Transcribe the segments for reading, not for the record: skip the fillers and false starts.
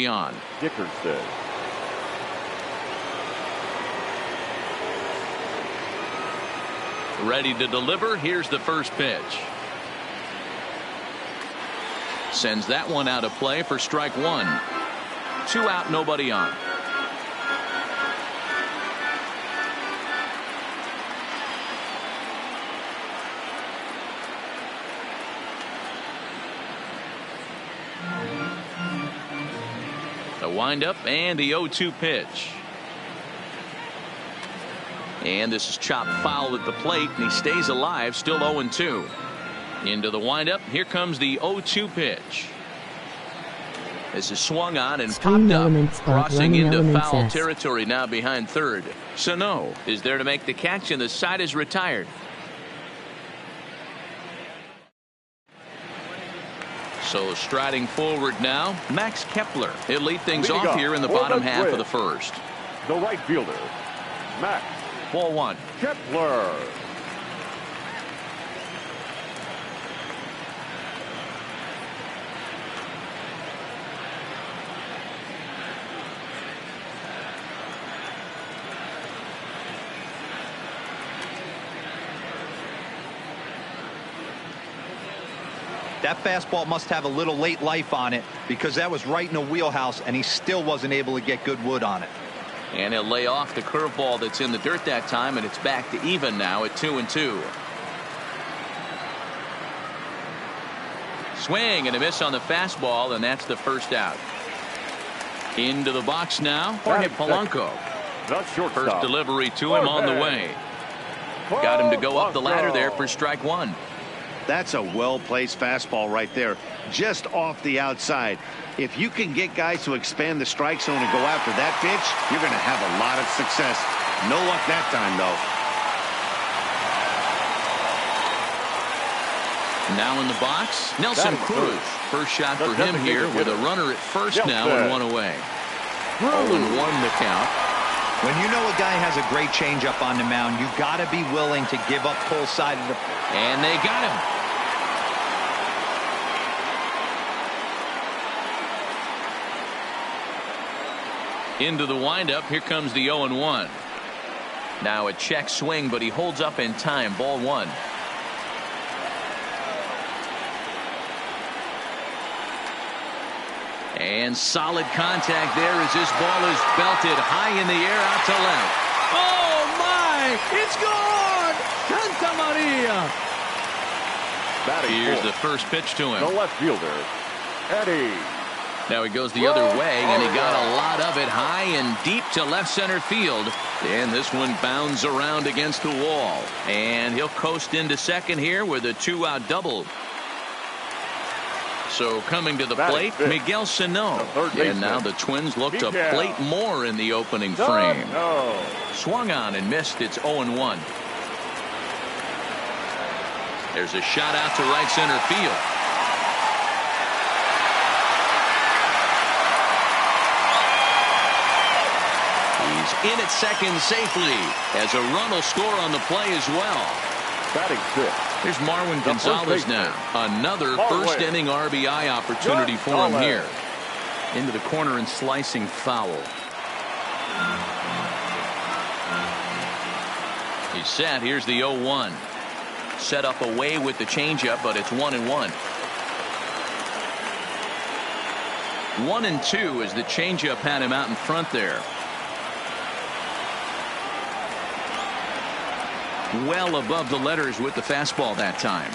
on. Dickerson. Ready to deliver. Here's the first pitch. Sends that one out of play for strike one. 2 out, nobody on. The windup and the 0-2 pitch. And this is chopped foul at the plate, and he stays alive, still 0-2. Into the windup. Here comes the 0-2 pitch. This is swung on and popped up, crossing into foul territory now behind third. Sano is there to make the catch, and the side is retired. So striding forward now, Max Kepler. He'll lead things off here in the bottom half of the first. The right fielder, Max. Ball one. Kepler. That fastball must have a little late life on it, because that was right in the wheelhouse and he still wasn't able to get good wood on it. And he'll lay off the curveball that's in the dirt that time, and it's back to even now at 2-2. Swing and a miss on the fastball, and that's the first out. Into the box now, Jorge Polanco. First delivery to him on the way. Got him to go up the ladder there for strike one. That's a well-placed fastball right there, just off the outside. If you can get guys to expand the strike zone and go after that pitch, you're going to have a lot of success. No luck that time, though. Now in the box, Nelson Cruz. First shot for him here with a runner at first now and one away. 0-1 the count. When you know a guy has a great changeup on the mound, you got to be willing to give up full side of the. And they got him. Into the windup. Here comes the 0-1. Now a check swing, but he holds up in time. Ball one. And solid contact there as this ball is belted high in the air out to left. Oh my! It's gone! Santa Maria! Here's the first pitch to him. The left fielder, Eddie. Now he goes the other way, and he got a lot of it high and deep to left center field. And this one bounds around against the wall. And he'll coast into second here with a 2-out double. So coming to the plate, Miguel Sano. And now the Twins look to plate more in the opening frame. Swung on and missed. It's 0-1. There's a shot out to right center field. He's in at second safely as a run will score on the play as well. Batting fifth. Here's Marwin Gonzalez now. Another first inning RBI opportunity for him here. Into the corner and slicing foul. He's set. Here's the 0-1. Set up away with the changeup, but it's 1-1. 1-2 as the changeup had him out in front there. Well above the letters with the fastball that time.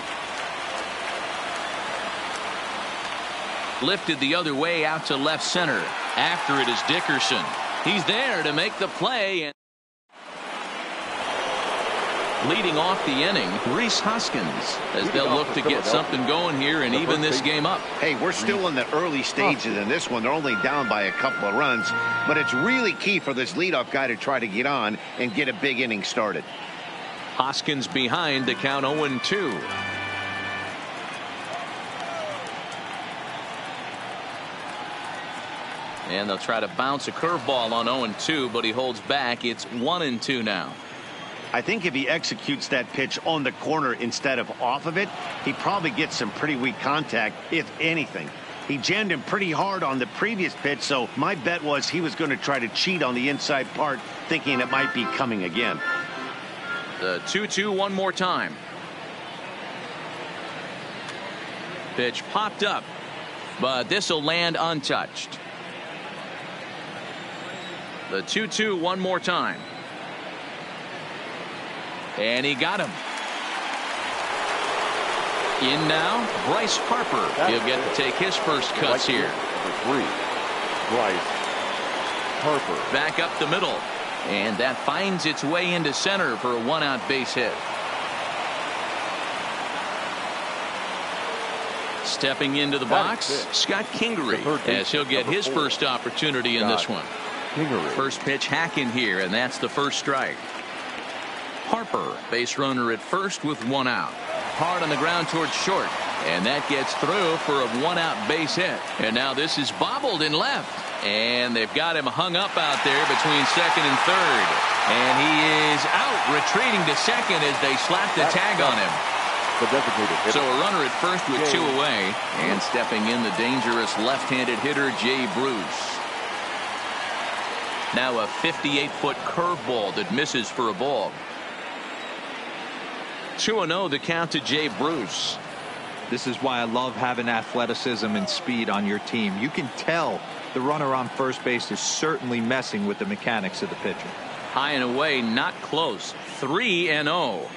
Lifted the other way out to left center. After it is Dickerson. He's there to make the play. And leading off the inning, Rhys Hoskins, as they'll look to get something going here and even this game up. Hey, we're still in the early stages in this one. They're only down by a couple of runs, but it's really key for this leadoff guy to try to get on and get a big inning started. Hoskins behind to count 0-2. And they'll try to bounce a curveball on 0-2, but he holds back. It's 1-2 now. I think if he executes that pitch on the corner instead of off of it, he probably gets some pretty weak contact, if anything. He jammed him pretty hard on the previous pitch, so my bet was he was going to try to cheat on the inside part, thinking it might be coming again. The 2-2 one more time. Pitch popped up, but this will land untouched. The 2-2 one more time. And he got him. In now, Bryce Harper. He'll get to take his first cuts here. Number 3, Bryce Harper. Back up the middle. And that finds its way into center for a one-out base hit. Stepping into the box, Scott Kingery, as he'll get his first opportunity in this one. First pitch hack in here, and that's the first strike. Harper, base runner at first with one out. Hard on the ground towards short, and that gets through for a one-out base hit. And now this is bobbled in left, and they've got him hung up out there between second and third. And he is out, retreating to second as they slap the tag on him. So a runner at first with 2 away, and stepping in the dangerous left-handed hitter Jay Bruce. Now a 58-foot curveball that misses for a ball. 2-0 the count to Jay Bruce. This is why I love having athleticism and speed on your team. You can tell the runner on first base is certainly messing with the mechanics of the pitcher. High and away, not close. 3-0.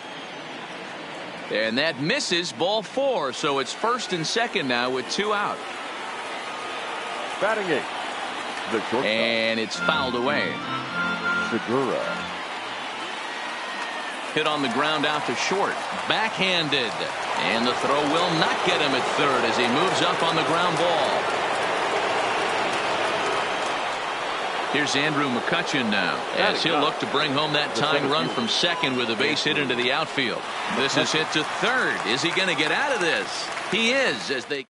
And that misses, ball 4. So it's first and second now with 2 out. Batting 8. The shortstop. And it's fouled away. Segura. Hit on the ground out to short. Backhanded. And the throw will not get him at third as he moves up on the ground ball. Here's Andrew McCutchen now, as he'll look to bring home that tying run from second with a base hit into the outfield. This is hit to third. Is he going to get out of this? He is, as they...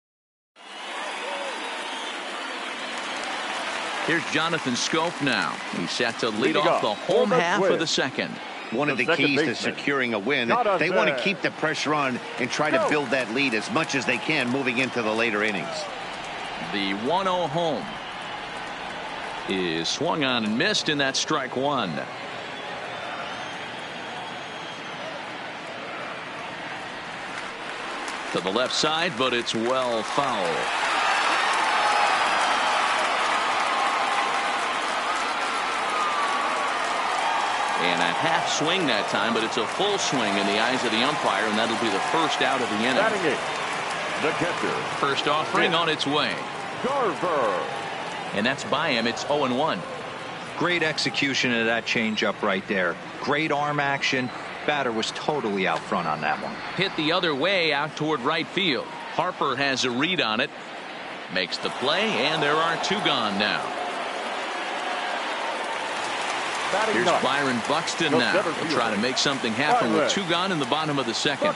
Here's Jonathan Scope now. He's set to lead off the home half of the second. One of the keys to securing a win, they want to keep the pressure on and try to build that lead as much as they can moving into the later innings. The 1-0 home is swung on and missed, and that's strike 1. To the left side, but it's well foul. And a half swing that time, but it's a full swing in the eyes of the umpire, and that'll be the first out of the inning. Batting 8. The catcher. First offering on its way. Garver. And that's by him. It's 0-1. Great execution of that changeup right there. Great arm action. Batter was totally out front on that one. Hit the other way out toward right field. Harper has a read on it. Makes the play, and there are 2 gone now. Here's Byron Buxton now. He'll try to make something happen with 2 gone in the bottom of the second.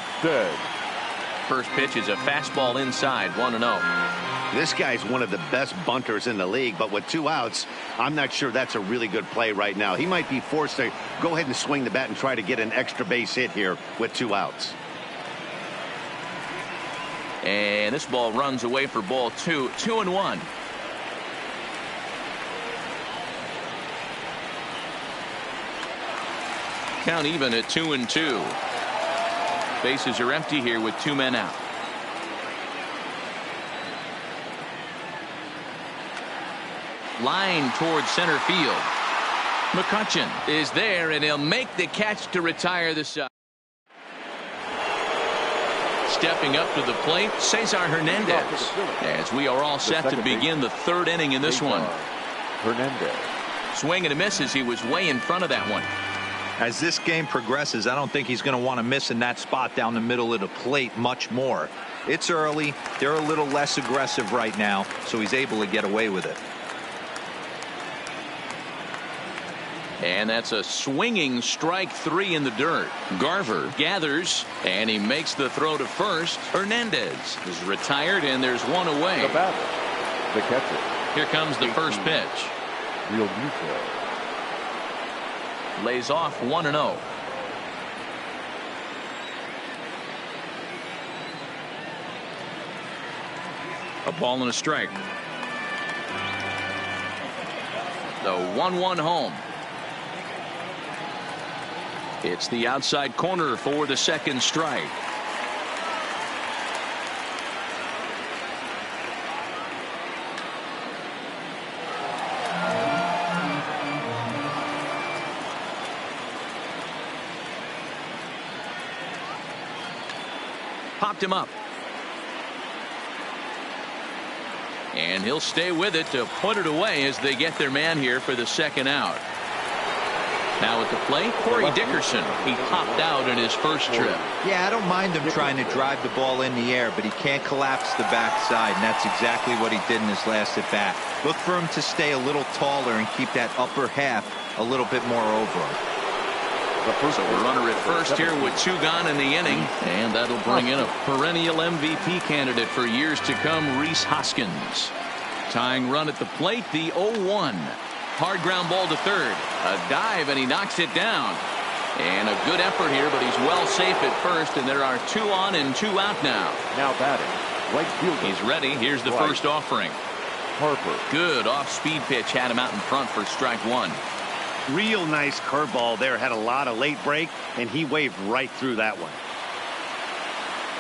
First pitch is a fastball inside, 1-0. This guy's one of the best bunters in the league, but with 2 outs, I'm not sure that's a really good play right now. He might be forced to go ahead and swing the bat and try to get an extra base hit here with 2 outs. And this ball runs away for ball 2. 2-1. Count even at 2-2. Bases are empty here with 2 men out. Line towards center field. McCutchen is there, and he'll make the catch to retire the side. Stepping up to the plate, Cesar Hernandez, as we are all set to begin the 3rd inning in this one. Hernandez. Swing and a miss as he was way in front of that one. As this game progresses, I don't think he's going to want to miss in that spot down the middle of the plate much more. It's early. They're a little less aggressive right now, so he's able to get away with it. And that's a swinging strike 3 in the dirt. Garver gathers, and he makes the throw to first. Hernandez is retired, and there's 1 away. The batter. The catcher. Here comes the first pitch. Real neutral. Lays off 1-0. A ball and a strike. The 1-1 home. It's the outside corner for the second strike. Popped him up. And he'll stay with it to put it away as they get their man here for the second out. Now at the plate, Corey Dickerson. He popped out in his first trip. Yeah, I don't mind him trying to drive the ball in the air, but he can't collapse the backside, and that's exactly what he did in his last at bat. Look for him to stay a little taller and keep that upper half a little bit more over him. So a runner at first here with 2 gone in the inning, and that'll bring in a perennial MVP candidate for years to come, Rhys Hoskins. Tying run at the plate, the 0-1. Hard ground ball to third. A dive, and he knocks it down. And a good effort here, but he's well safe at first, and there are 2 on and 2 out now. Now batting, right fielder. He's ready. Here's the first offering. Harper. Good off-speed pitch, had him out in front for strike 1. Real nice curveball there. Had a lot of late break, and he waved right through that one.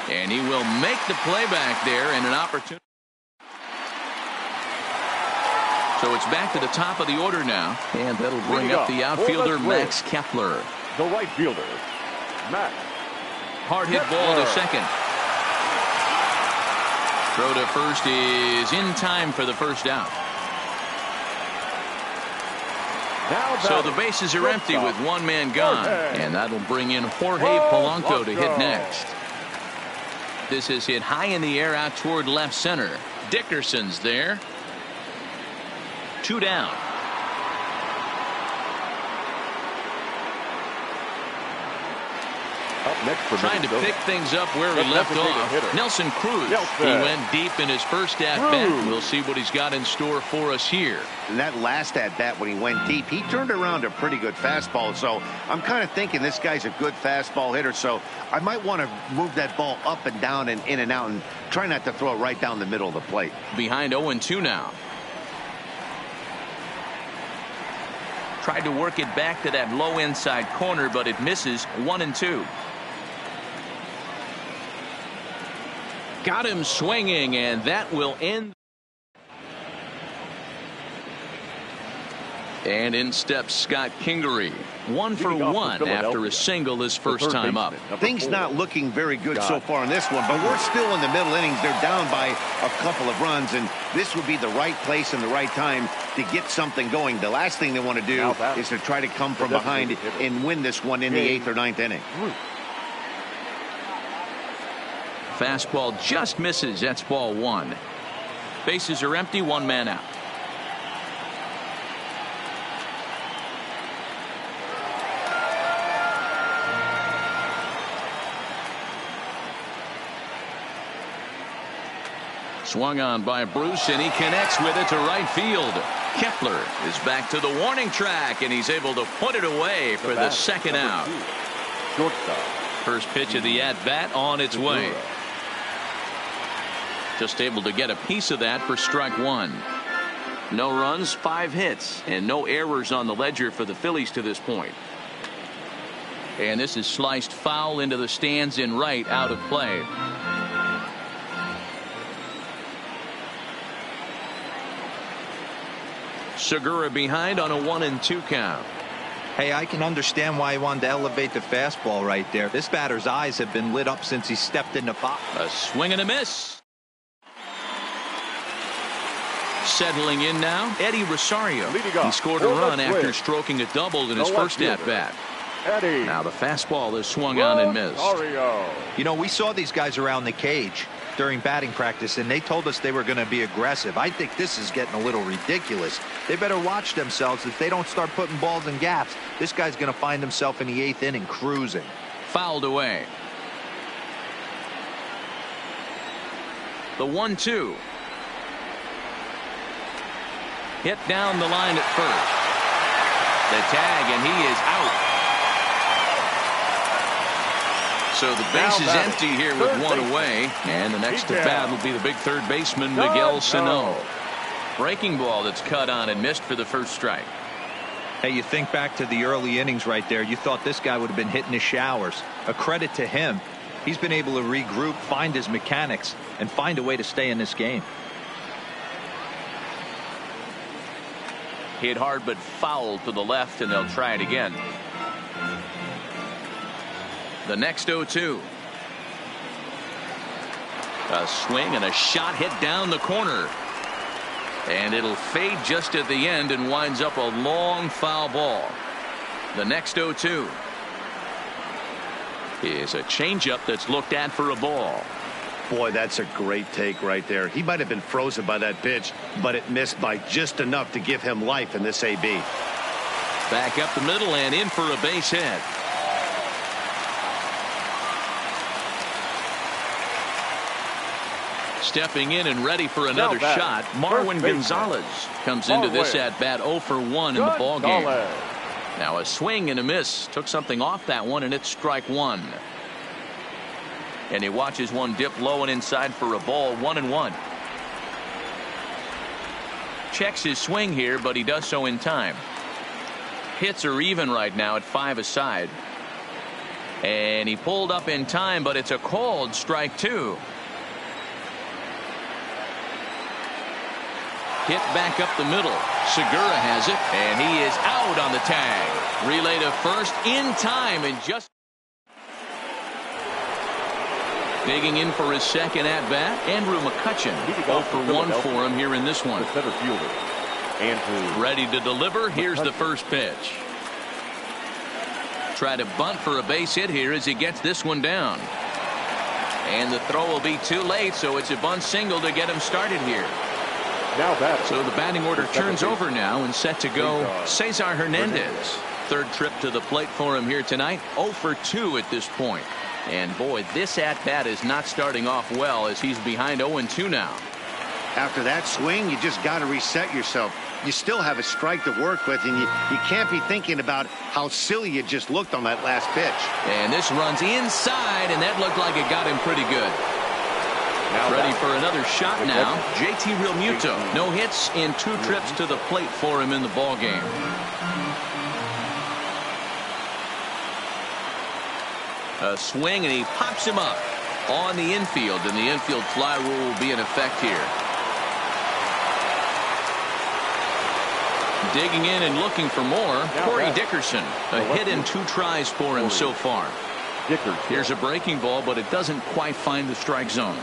And he will make the play back there, and an opportunity. So it's back to the top of the order now, and that'll bring up the outfielder Max Kepler. The right fielder, Max. Hard hit ball to second. Throw to first is in time for the first out. So the bases are empty with 1 man gone, and that'll bring in Jorge Polanco to hit next. This is hit high in the air out toward left center. Dickerson's there. 2 down. Up next for trying to pick things up where he left off. Nelson Cruz. He went deep in his first at bat. We'll see what he's got in store for us here. And that last at bat when he went deep, he turned around a pretty good fastball. So I'm kind of thinking this guy's a good fastball hitter. So I might want to move that ball up and down and in and out and try not to throw it right down the middle of the plate. Behind 0-2 now. Tried to work it back to that low inside corner, but it misses. 1-2. Got him swinging, and that will end. And in steps Scott Kingery. 1 for 1 after a single his first time up. Things not looking very good so far in this one, but we're still in the middle innings. They're down by a couple of runs, and this would be the right place and the right time to get something going. The last thing they want to do is to try to come from behind and win this one in the 8th or 9th inning. Fastball just misses. That's ball 1. Bases are empty. 1 man out. Swung on by Bruce, and he connects with it to right field. Kepler is back to the warning track, and he's able to put it away for the second out. First pitch of the at-bat on its way. Just able to get a piece of that for strike 1. No runs, 5 hits, and no errors on the ledger for the Phillies to this point. And this is sliced foul into the stands in right, out of play. Segura behind on a 1-2 count. Hey, I can understand why he wanted to elevate the fastball right there. This batter's eyes have been lit up since he stepped in the box. A swing and a miss. Settling in now, Eddie Rosario. He scored a run after stroking a double in his first at-bat. Now the fastball is swung on and missed. You know, we saw these guys around the cage during batting practice, and they told us they were going to be aggressive. I think this is getting a little ridiculous. They better watch themselves. If they don't start putting balls in gaps, this guy's going to find himself in the 8th inning cruising. Fouled away. The 1-2. Hit down the line at first. The tag, and he is out. So the base is empty here with one away, and the next to bat will be the big third baseman, Miguel Sano. Breaking ball that's cut on and missed for the first strike. Hey, you think back to the early innings right there. You thought this guy would have been hitting his showers. A credit to him. He's been able to regroup, find his mechanics, and find a way to stay in this game. Hit hard but foul to the left, and they'll try it again. The next 0-2. A swing and a shot hit down the corner. And it'll fade just at the end and winds up a long foul ball. The next 0-2 is a changeup that's looked at for a ball. Boy, that's a great take right there. He might have been frozen by that pitch, but it missed by just enough to give him life in this AB. Back up the middle and in for a base hit. Stepping in and ready for another shot, Marwin Gonzalez comes into this at bat 0 for 1 in the ball game. Now a swing and a miss, took something off that one, and it's strike one. And he watches one dip low and inside for a ball. 1-1. Checks his swing here, but he does so in time. Hits are even right now at 5 aside, and he pulled up in time, but it's a called strike two. Hit back up the middle. Segura has it, and he is out on the tag. Relay to first in time, and just digging in for his second at bat, Andrew McCutchen. 0 for 1 for him here in this one. The center fielder, Andrew. Ready to deliver. Here's the first pitch. Try to bunt for a base hit here as he gets this one down. And the throw will be too late, so it's a bunt single to get him started here. So the batting order turns over now, and set to go Cesar Hernandez. Third trip to the plate for him here tonight. 0 for 2 at this point. And boy, this at bat is not starting off well, as he's behind 0-2 now. After that swing, you just got to reset yourself. You still have a strike to work with, and you can't be thinking about how silly you just looked on that last pitch. And this runs inside, and that looked like it got him pretty good. Ready for another shot now. JT Realmuto. No hits in 2 trips to the plate for him in the ball game. A swing, and he pops him up on the infield, and the infield fly rule will be in effect here. Digging in and looking for more, Corey Dickerson. A hit in 2 tries for him so far. Here's a breaking ball, but it doesn't quite find the strike zone.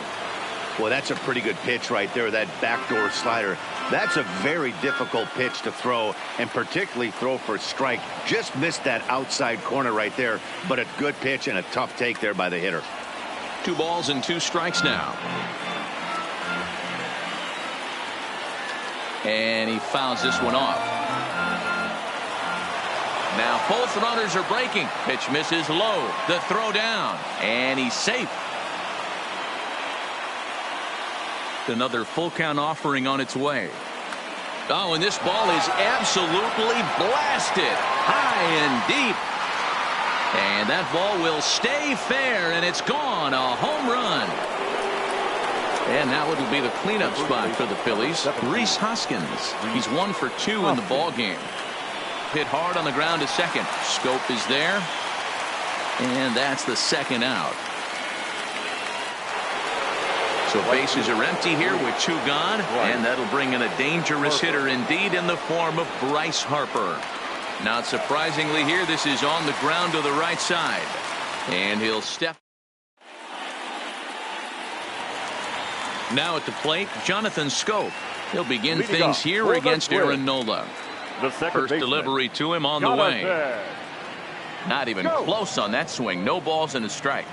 Well, that's a pretty good pitch right there, that backdoor slider. That's a very difficult pitch to throw, and particularly throw for a strike. Just missed that outside corner right there, but a good pitch and a tough take there by the hitter. 2 balls and 2 strikes now. And he fouls this one off. Now both runners are breaking. Pitch misses low. The throw down, and he's safe. Another full count offering on its way. Oh, and this ball is absolutely blasted high and deep. And that ball will stay fair, and it's gone. A home run. And now it will be the cleanup spot for the Phillies. Rhys Hoskins. He's 1 for 2 in the ball game. Hit hard on the ground to second. Scope is there. And that's the second out. So bases are empty here with 2 gone, and that'll bring in a dangerous hitter indeed in the form of Bryce Harper. Not surprisingly here, this is on the ground to the right side, and he'll step. Now at the plate, Jonathan Scope. He'll begin things here against Aaron Nola. First delivery to him on the way. Not even close on that swing. No balls and a strike.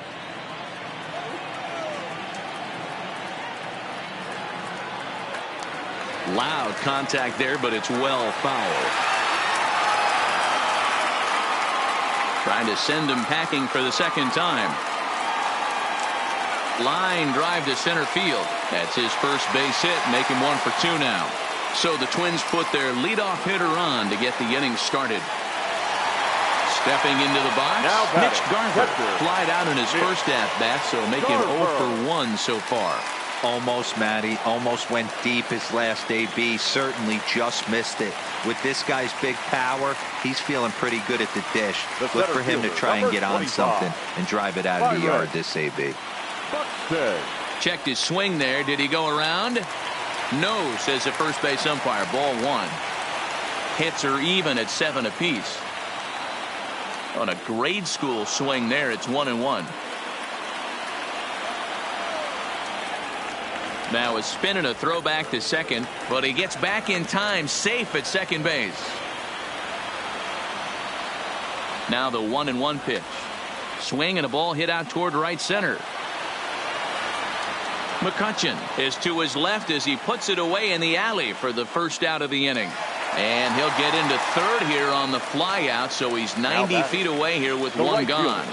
Loud contact there, but it's well fouled. Trying to send him packing for the second time. Line drive to center field. That's his first base hit, make him 1 for 2 now. So the Twins put their leadoff hitter on to get the inning started. Stepping into the box, Now batting, Mitch Garver catcher, flied out in his Mitch first at-bat, so make him 0 for 1 so far. Almost, Matty. Almost went deep his last AB. Certainly just missed it. With this guy's big power, he's feeling pretty good at the dish. Look for him to try and get on something and drive it out of the yard this AB. Checked his swing there. Did he go around? No, says the first base umpire. Ball 1. Hits are even at 7 apiece. On a grade school swing there, it's 1-1. Now a spin and a throw back to second, but he gets back in time, safe at second base. Now the 1-1 pitch. Swing and a ball hit out toward right center. McCutchen is to his left as he puts it away in the alley for the first out of the inning. And he'll get into third here on the fly out, so he's 90 feet away here with one gone.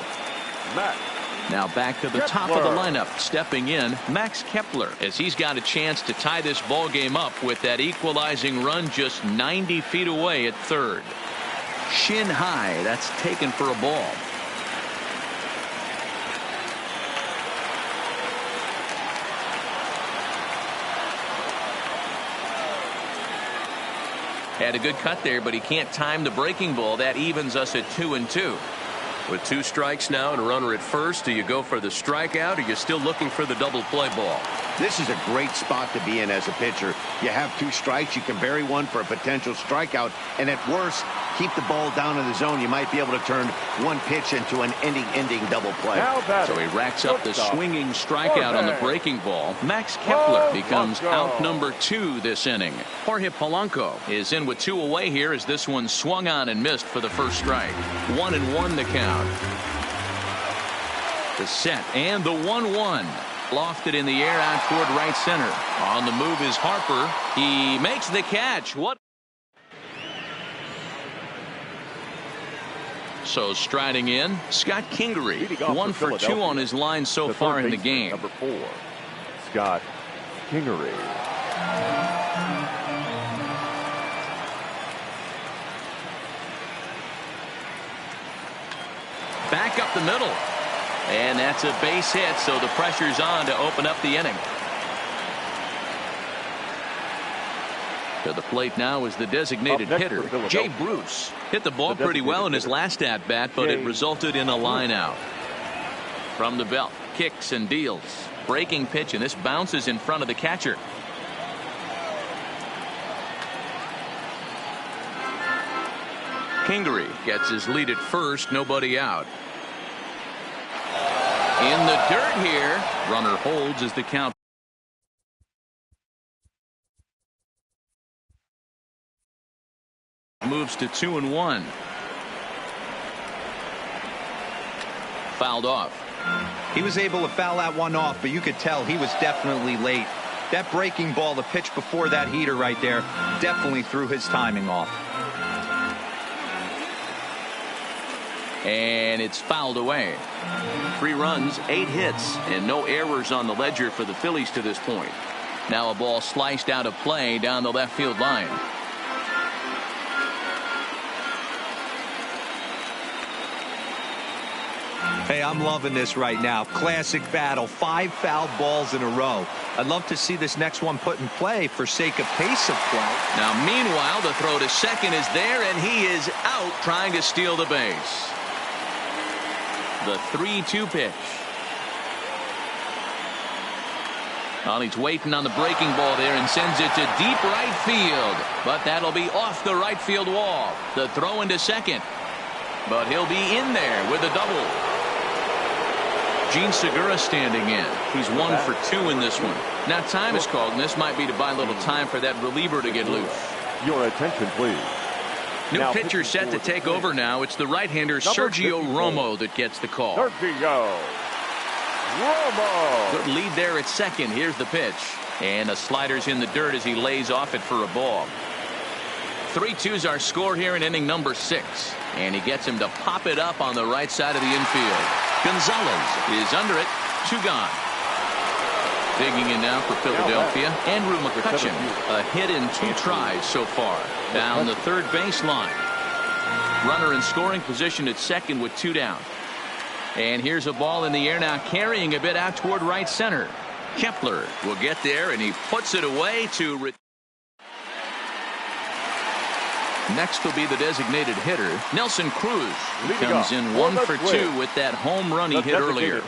Now back to the top of the lineup, stepping in, Max Kepler, as he's got a chance to tie this ball game up with that equalizing run just 90 feet away at third. Shin high, that's taken for a ball. Had a good cut there, but he can't time the breaking ball. That evens us at 2-2. With 2 strikes now and a runner at first, do you go for the strikeout or are you still looking for the double play ball? This is a great spot to be in as a pitcher. You have 2 strikes. You can bury one for a potential strikeout, and at worst, keep the ball down in the zone. You might be able to turn one pitch into an ending double play. So he racks up the swinging strikeout on the breaking ball. Max Kepler becomes out number 2 this inning. Jorge Polanco is in with 2 away here as this one swung on and missed for the first strike. 1-1 the count. The set and the 1-1. Lofted in the air out toward right center. On the move is Harper. He makes the catch. What? So striding in, Scott Kingery. 1 for 2 on his line so far in the game. Number 4, Scott Kingery. Back up the middle. And that's a base hit, so the pressure's on to open up the inning. To the plate now is the designated hitter, Jay Bruce. Hit the ball pretty well in his last at-bat, but it resulted in a line out. From the belt, kicks and deals. Breaking pitch, and this bounces in front of the catcher. Kingery gets his lead at first, nobody out. In the dirt here, runner holds as the count moves to 2-1. Fouled off. He was able to foul that one off, but you could tell he was definitely late. That breaking ball, the pitch before that heater right there, definitely threw his timing off. And it's fouled away. 3 runs, 8 hits, and no errors on the ledger for the Phillies to this point. Now a ball sliced out of play down the left field line. Hey, I'm loving this right now. Classic battle. 5 foul balls in a row. I'd love to see this next one put in play for sake of pace of play. Now, meanwhile, the throw to second is there, and he is out trying to steal the base. The 3-2 pitch. Well, he's waiting on the breaking ball there and sends it to deep right field. But that'll be off the right field wall. The throw into second. But he'll be in there with a double. Gene Segura standing in. He's 1 for 2 in this one. Now time is called, and this might be to buy a little time for that reliever to get loose. Your attention, please. New pitcher set to take over now. It's the right-hander Sergio Romo that gets the call. Sergio Romo. Good lead there at second. Here's the pitch. And the slider's in the dirt as he lays off it for a ball. 3-2's our score here in inning number 6. And he gets him to pop it up on the right side of the infield. Gonzalez is under it. 2 gone. Digging in now for Philadelphia, Andrew McCutchen. A hit in 2 tries so far. Down the third baseline. Runner in scoring position at second with 2 down. And here's a ball in the air now, carrying a bit out toward right center. Kepler will get there, and he puts it away to. Next will be the designated hitter, Nelson Cruz, who comes in 1 for 2 with that home run he hit earlier.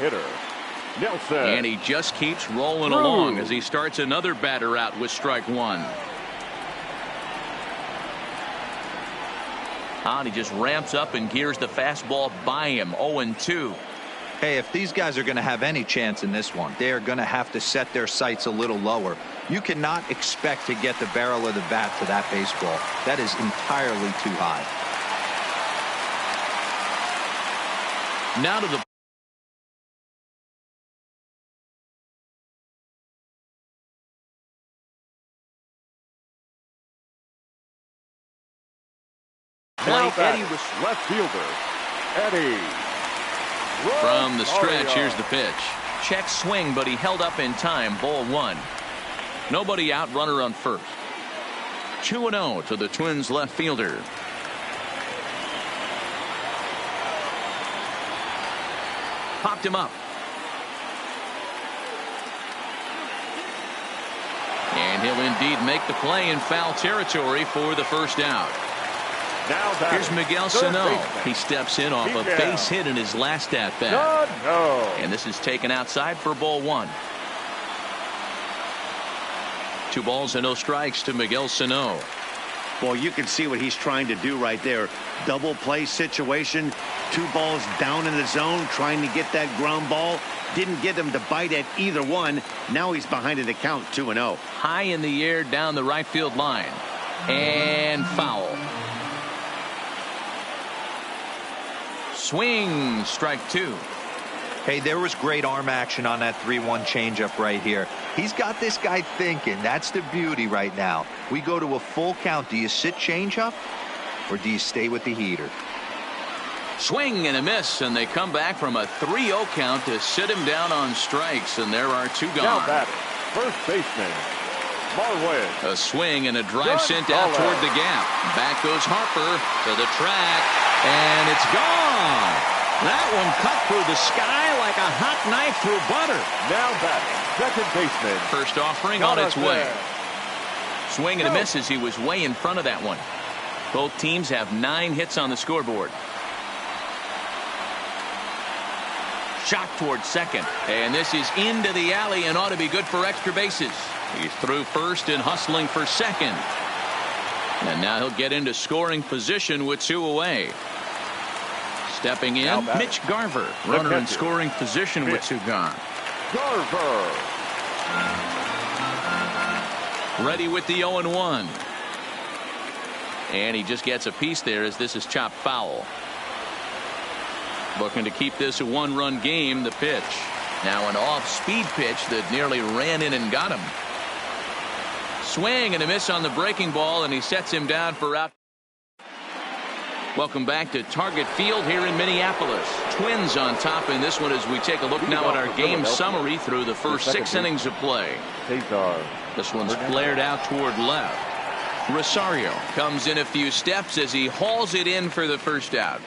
Nelson. And he just keeps rolling along as he starts another batter out with strike 1. And he just ramps up and gears the fastball by him. 0-2. Hey, if these guys are going to have any chance in this one, they are going to have to set their sights a little lower. You cannot expect to get the barrel of the bat to that baseball. That is entirely too high. Now to the plate. Eddie was left fielder Eddie. From the stretch, here's the pitch. Check swing, but he held up in time. Ball 1. Nobody out, runner on first. 2-0 to the Twins left fielder. Popped him up. And he'll indeed make the play in foul territory for the first out. Here's Miguel Sano. He steps in off a base hit in his last at bat. And this is taken outside for ball 1. 2 balls and no strikes to Miguel Sano. Well, you can see what he's trying to do right there. Double play situation. 2 balls down in the zone, trying to get that ground ball. Didn't get him to bite at either one. Now he's behind in the count, 2-0. High in the air down the right field line. And foul. Swing, strike 2. Hey, there was great arm action on that 3-1 changeup right here. He's got this guy thinking. That's the beauty right now. We go to a full count. Do you sit changeup or do you stay with the heater? Swing and a miss, and they come back from a 3-0 count to sit him down on strikes, and there are 2 gone. Now batting, first baseman Marwin. A swing and a drive sent out toward the gap. Back goes Harper to the track, and it's gone. That one cut through the sky like a hot knife through butter. Now batting, second baseman. First offering on its way. Swing and a miss as he was way in front of that one. Both teams have 9 hits on the scoreboard. Shot towards second, and this is into the alley and ought to be good for extra bases. He's through first and hustling for second. And now he'll get into scoring position with 2 away. Stepping in, Mitch Garver, runner in scoring position with 2 gone. Garver. Ready with the 0-1. And he just gets a piece there as this is chopped foul. Looking to keep this a 1-run game. The pitch. Now an off-speed pitch that nearly ran in and got him. Swing and a miss on the breaking ball, and he sets him down for out. Welcome back to Target Field here in Minneapolis. Twins on top in this one as we take a look now at our game summary through the first 6 innings of play. This one's flared out toward left. Rosario comes in a few steps as he hauls it in for the first out.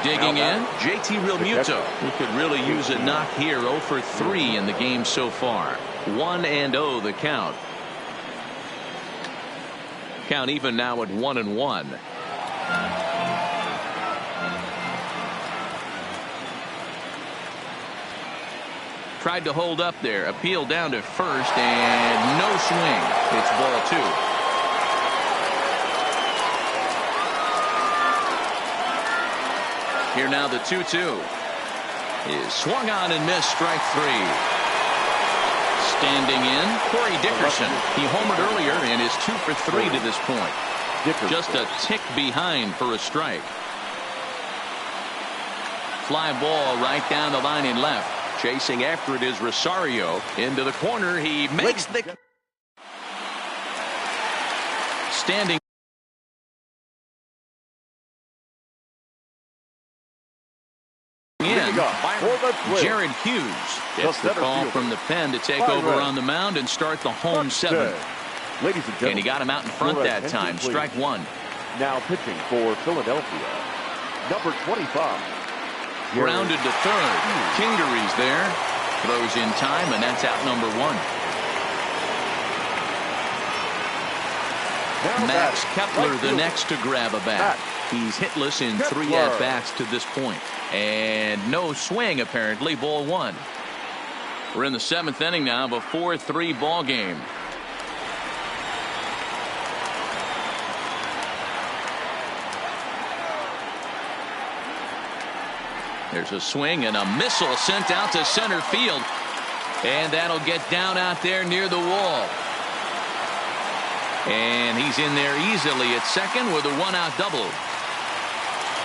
Digging in, JT Realmuto, who could really use a knock here. 0 for 3 in the game so far. 1-0 the count. Count even now at 1-1. Tried to hold up there. Appeal down to first, and no swing. It's ball 2. Here now the 2-2 is swung on and missed, strike 3. Standing in, Corey Dickerson. He homered earlier and is 2 for 3 to this point. Just a tick behind for a strike. Fly ball right down the line in left. Chasing after it is Rosario. Into the corner. He makes the standing. Jared Hughes gets the call from the pen to take over on the mound and start the home 7th. Ladies and gentlemen. And he got him out in front your that attention, time. please. Strike one. Now pitching for Philadelphia, number 25. Grounded to third. Kingery's there. Throws in time, and that's out number one. Now Max batting, Kepler, right the field. next to grab a bat. He's hitless in 3 Kepler. at-bats to this point. And no swing, apparently. Ball one. We're in the 7th inning now of a 4-3 ball game. There's a swing and a missile sent out to center field. And that'll get down out there near the wall. And he's in there easily at second with a 1-out double.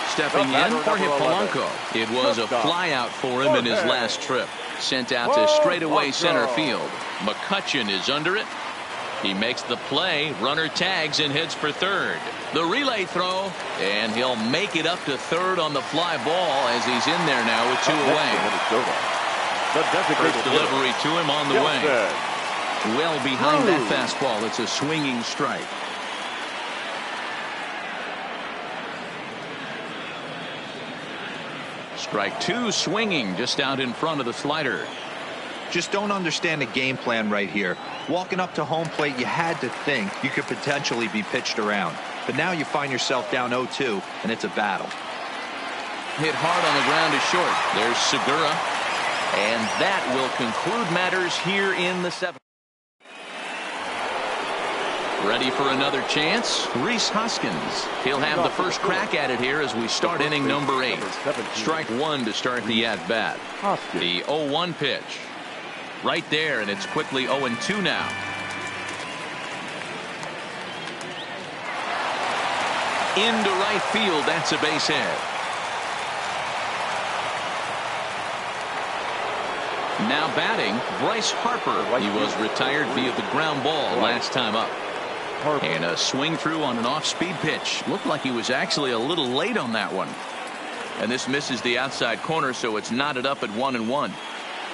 Stepping in for Hippolanco. It was a flyout for him in his last trip. Sent out to straightaway center field. McCutchen is under it. He makes the play. Runner tags and heads for third. The relay throw. And he'll make it up to third on the fly ball as he's in there now with 2 away. First delivery to him on the way. Well behind that fastball. It's a swinging strike. Strike two, swinging just out in front of the slider. Just don't understand the game plan right here. Walking up to home plate, you had to think you could potentially be pitched around. But now you find yourself down 0-2, and it's a battle. Hit hard on the ground is short. There's Segura. And that will conclude matters here in the 7th. Ready for another chance? Rhys Hoskins. He'll have the first crack at it here as we start inning number 8. Strike one to start the at-bat. The 0-1 pitch. Right there, and it's quickly 0-2 now. Into right field. That's a base hit. Now batting, Bryce Harper. He was retired via the ground ball last time up. And a swing through on an off-speed pitch. Looked like he was actually a little late on that one. And this misses the outside corner, so it's knotted up at 1-1.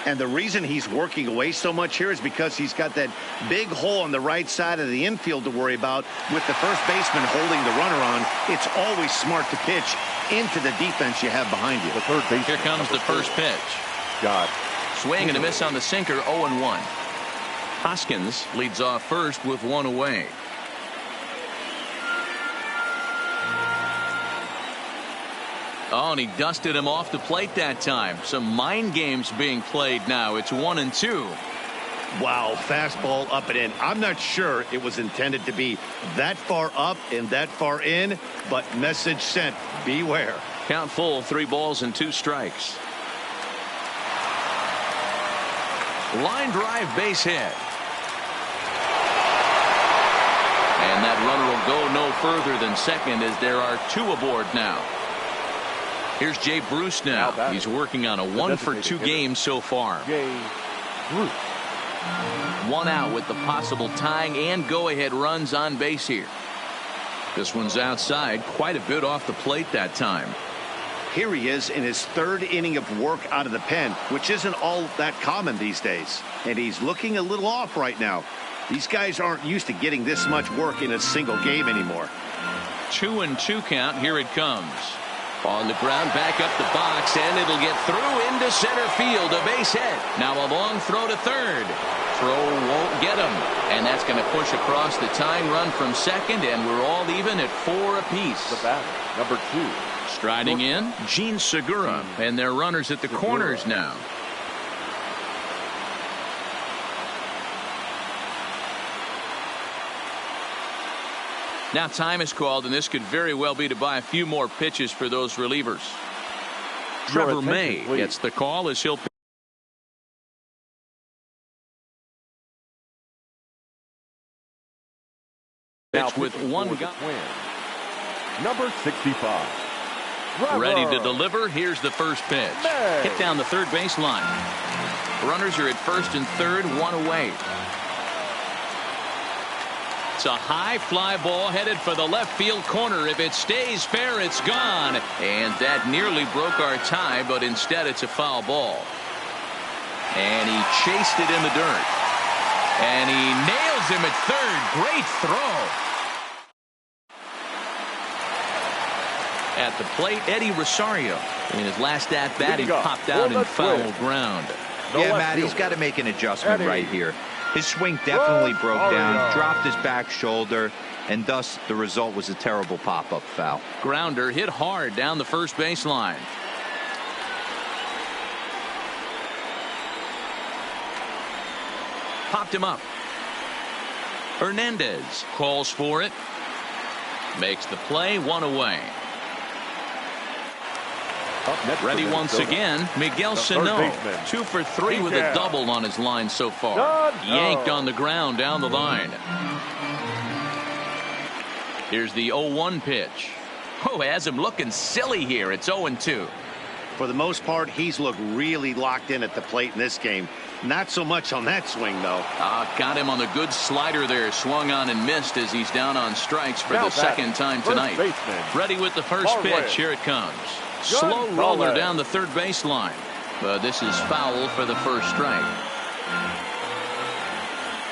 And the reason he's working away so much here is because he's got that big hole on the right side of the infield to worry about with the first baseman holding the runner on. It's always smart to pitch into the defense you have behind you. The third base. Here comes the first pitch. God. Swing and a miss on the sinker, 0-1. Hoskins leads off first with 1 away. Oh, and he dusted him off the plate that time. Some mind games being played now. It's 1-2. Wow, fastball up and in. I'm not sure it was intended to be that far up and that far in, but message sent. Beware. Count full, 3 balls and 2 strikes. Line drive base hit. And that runner will go no further than second as there are 2 aboard now. Here's Jay Bruce now. He's working on a 1-for-2 game so far. Jay Bruce. 1 out with the possible tying and go-ahead runs on base here. This one's outside, quite a bit off the plate that time. Here he is in his 3rd inning of work out of the pen, which isn't all that common these days. And he's looking a little off right now. These guys aren't used to getting this much work in a single game anymore. 2-2 count. Here it comes. On the ground, back up the box, and it'll get through into center field. A base hit. Now a long throw to third. Throw won't get him. And that's going to push across the tying run from second, and we're all even at 4 apiece. The batter, number 2. Striding in, Gene Segura, and their runners at the corners now. Now time is called, and this could very well be to buy a few more pitches for those relievers. Trevor May gets the call as he'll pitch with 1 gun. Number 65. Ready to deliver. Here's the first pitch. Hit down the third baseline. Runners are at first and third, 1 away. It's a high fly ball headed for the left field corner. If it stays fair, it's gone. And that nearly broke our tie, but instead it's a foul ball. And he chased it in the dirt. And he nails him at third. Great throw. At the plate, Eddie Rosario. In his last at-bat, he popped out in foul ground. Yeah, Matt, he's got to make an adjustment right here. His swing definitely broke down, dropped his back shoulder, and thus the result was a terrible pop-up foul. Grounder hit hard down the first baseline. Popped him up. Hernandez calls for it. Makes the play, one away. Ready once again, Miguel Sano. 2 for 3 with a double on his line so far. Yanked on the ground down the line. Here's the 0-1 pitch. Oh, has him looking silly here. It's 0-2. For the most part, he's looked really locked in at the plate in this game. Not so much on that swing, though. Got him on the good slider there. Swung on and missed as he's down on strikes for the second time tonight. Ready with the first pitch. Here it comes. Slow roller down the third baseline. But this is foul for the first strike.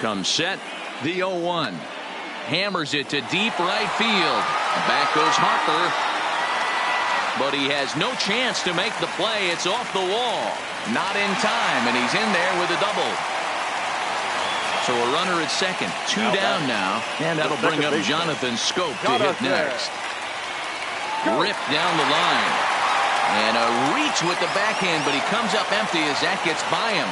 Comes set. The 0-1. Hammers it to deep right field. Back goes Harper. But he has no chance to make the play. It's off the wall. Not in time, and he's in there with a double. So a runner at second. 2 down now. And that'll bring up Jonathan Scope to hit next. Ripped down the line. And a reach with the backhand, but he comes up empty as that gets by him.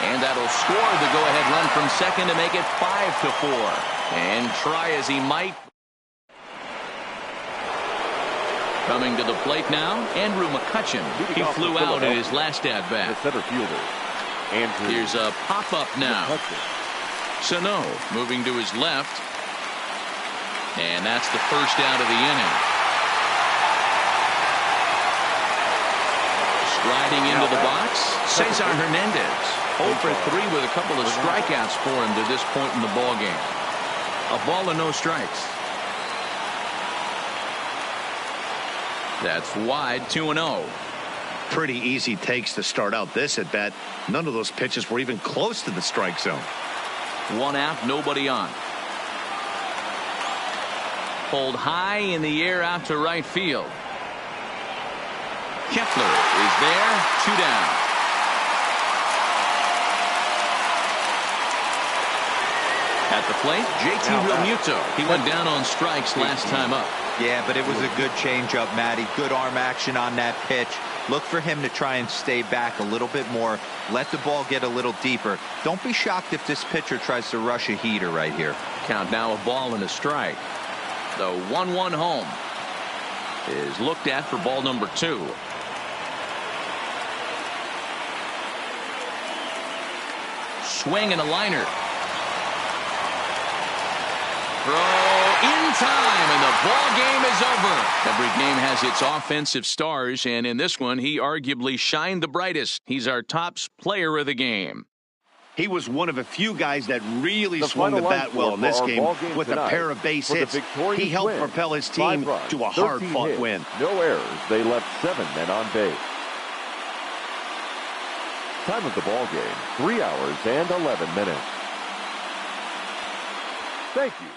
And that'll score the go-ahead run from second to make it 5-4. And try as he might. Coming to the plate now, Andrew McCutchen. He flew out in his last at-bat. Center fielder. Here's a pop-up now. Sano moving to his left. And that's the first out of the inning. Striding into the box, Cesar Hernandez. 0 for 3 with a couple of strikeouts for him to this point in the ballgame. A ball and no strikes. That's wide, 2-0. Pretty easy takes to start out this at bat. None of those pitches were even close to the strike zone. 1 out, nobody on. Pulled high in the air out to right field. Kepler is there, 2 down. At the plate, JT Realmuto. He went down on strikes last time up. Yeah, but it was a good changeup, Matty. Good arm action on that pitch. Look for him to try and stay back a little bit more. Let the ball get a little deeper. Don't be shocked if this pitcher tries to rush a heater right here. Count now, a ball and a strike. The 1-1 home is looked at for ball number 2. Swing and a liner. Throw in time, and the ball game is over. Every game has its offensive stars, and in this one, he arguably shined the brightest. He's our top player of the game. He was one of a few guys that really swung the bat well in this game with a pair of base hits. He helped propel his team to a hard-fought win. No errors. They left 7 men on base. Time of the ball game, 3 hours and 11 minutes. Thank you.